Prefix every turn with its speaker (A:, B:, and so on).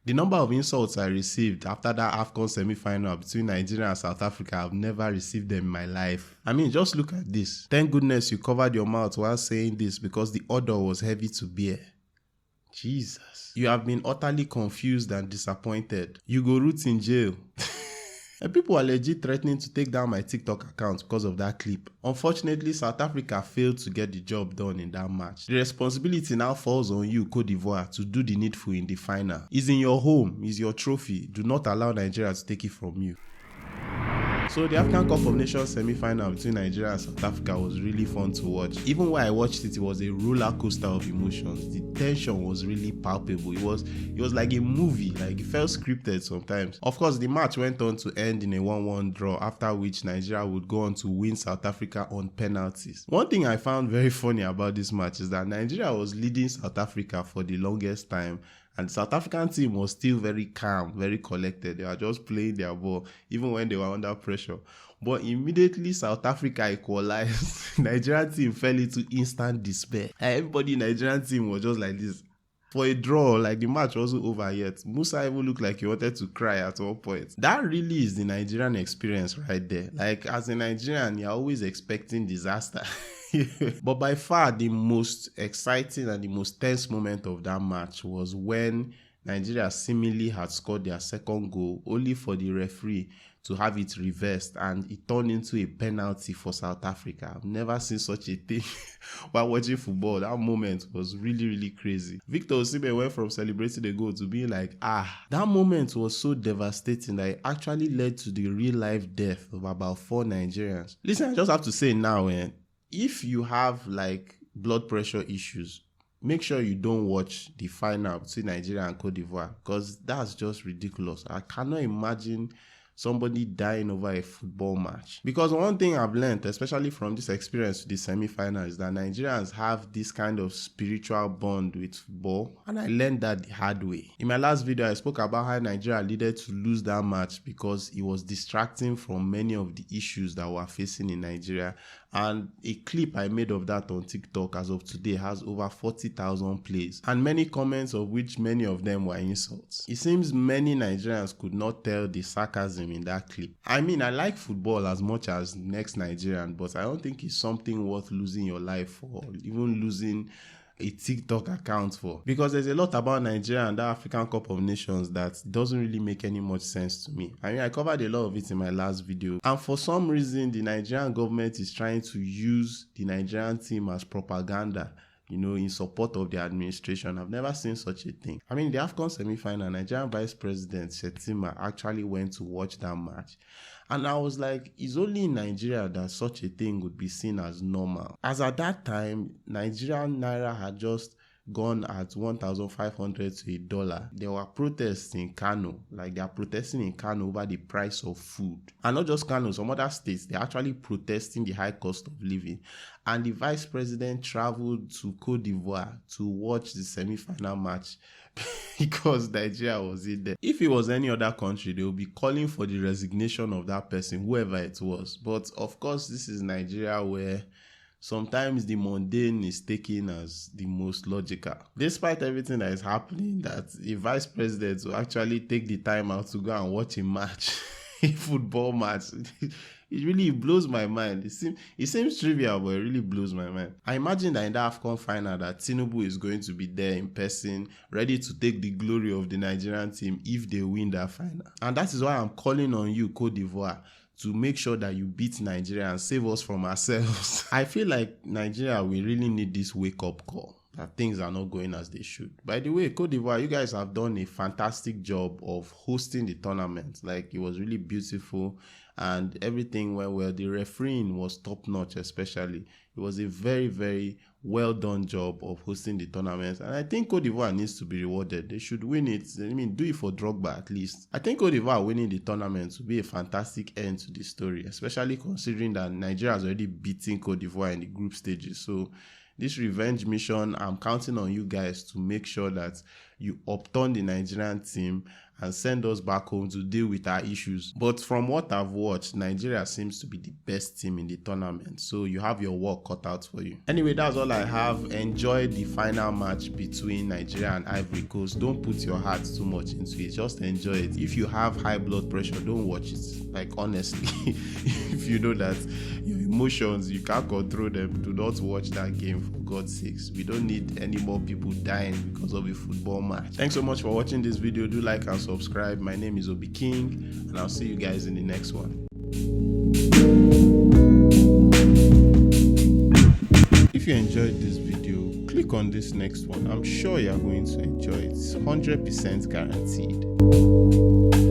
A: The number of insults I received after that AFCON semi-final between Nigeria and South Africa, I've never received them in my life. I mean, just look at this. Thank goodness you covered your mouth while saying this because the order was heavy to bear. Jesus. You have been utterly confused and disappointed. You go root in jail. And people are legit threatening to take down my TikTok account because of that clip. Unfortunately, South Africa failed to get the job done in that match. The responsibility now falls on you, Cote d'Ivoire, to do the needful in the final. It's in your home, it's your trophy. Do not allow Nigeria to take it from you. So the AFCON Cup of Nations semi-final between Nigeria and South Africa was really fun to watch. Even when I watched it, it was a roller coaster of emotions. The tension was really palpable. It was like a movie, like it felt scripted sometimes. Of course, the match went on to end in a 1-1 draw, after which Nigeria would go on to win South Africa on penalties. One thing I found very funny about this match is that Nigeria was leading South Africa for the longest time, and the South African team was still very calm, very collected. They were just playing their ball, even when they were under pressure. But immediately South Africa equalized, Nigerian team fell into instant despair. Everybody in the Nigerian team was just like this. For a draw, like the match wasn't over yet. Musa even looked like he wanted to cry at one point. That really is the Nigerian experience right there. Like, as a Nigerian, you're always expecting disaster. But by far the most exciting and the most tense moment of that match was when Nigeria seemingly had scored their second goal, only for the referee to have it reversed, and it turned into a penalty for South Africa. I've never seen such a thing while watching football. That moment was really, really crazy. Victor Osimhen went from celebrating the goal to being like, that moment was so devastating that it actually led to the real life death of about 4 Nigerians. Listen, I just have to say now, if you have like blood pressure issues, make sure you don't watch the final between Nigeria and Cote d'Ivoire, because that's just ridiculous. I cannot imagine somebody dying over a football match. Because one thing I've learned, especially from this experience to the semi-final, is that Nigerians have this kind of spiritual bond with football, and I learned that the hard way. In my last video, I spoke about how Nigeria needed to lose that match because it was distracting from many of the issues that we're facing in Nigeria. And a clip I made of that on TikTok as of today has over 40,000 plays, and many comments, of which many of them were insults. It seems many Nigerians could not tell the sarcasm in that clip. I mean, I like football as much as the next Nigerian, but I don't think it's something worth losing your life for, even losing a TikTok account for, because there's a lot about Nigeria and the African Cup of Nations that doesn't really make any much sense to me. I mean, I covered a lot of it in my last video, and for some reason the Nigerian government is trying to use the Nigerian team as propaganda, in support of the administration. I've never seen such a thing. I mean, the AFCON semi-final, Nigerian Vice President Shettima actually went to watch that match. And I was like, it's only in Nigeria that such a thing would be seen as normal. As at that time, Nigerian Naira had just gone at 1,500 to $1. There were protests in Kano, like they are protesting in Kano over the price of food. And not just Kano, some other states, they're actually protesting the high cost of living. And the vice president traveled to Cote d'Ivoire to watch the semi-final match because Nigeria was in there. If it was any other country, they would be calling for the resignation of that person, whoever it was. But of course, this is Nigeria, where sometimes the mundane is taken as the most logical. Despite everything that is happening, that a vice president will actually take the time out to go and watch a match, a football match, it really blows my mind. It seems trivial, but it really blows my mind. I imagine that in the AFCON final that Tinubu is going to be there in person, ready to take the glory of the Nigerian team if they win that final. And that is why I'm calling on you, Cote d'Ivoire, to make sure that you beat Nigeria and save us from ourselves. I feel like Nigeria, we really need this wake-up call that things are not going as they should. By the way, Cote d'Ivoire, you guys have done a fantastic job of hosting the tournament. Like, it was really beautiful and everything went well. The refereeing was top-notch, especially. It was a very, very well done job of hosting the tournament. And I think Cote d'Ivoire needs to be rewarded. They should win it. I mean, do it for Drogba at least. I think Cote d'Ivoire winning the tournament would be a fantastic end to the story, especially considering that Nigeria has already beaten Cote d'Ivoire in the group stages. So this revenge mission, I'm counting on you guys to make sure that you upturn the Nigerian team and send us back home to deal with our issues. But from what I've watched, Nigeria seems to be the best team in the tournament, so you have your work cut out for you. Anyway, that's all I have. Enjoy the final match between Nigeria and Ivory Coast. Don't put your heart too much into it, just enjoy it. If you have high blood pressure, don't watch it. Like, honestly, if you know that your emotions, you can't control them, do not watch that game, for God's sakes. We don't need any more people dying because of a football match. Thanks so much for watching this video. Do like and subscribe. My name is Obi King, and I'll see you guys in the next one. If you enjoyed this video, click on this next one. I'm sure you're going to enjoy it. 100% guaranteed.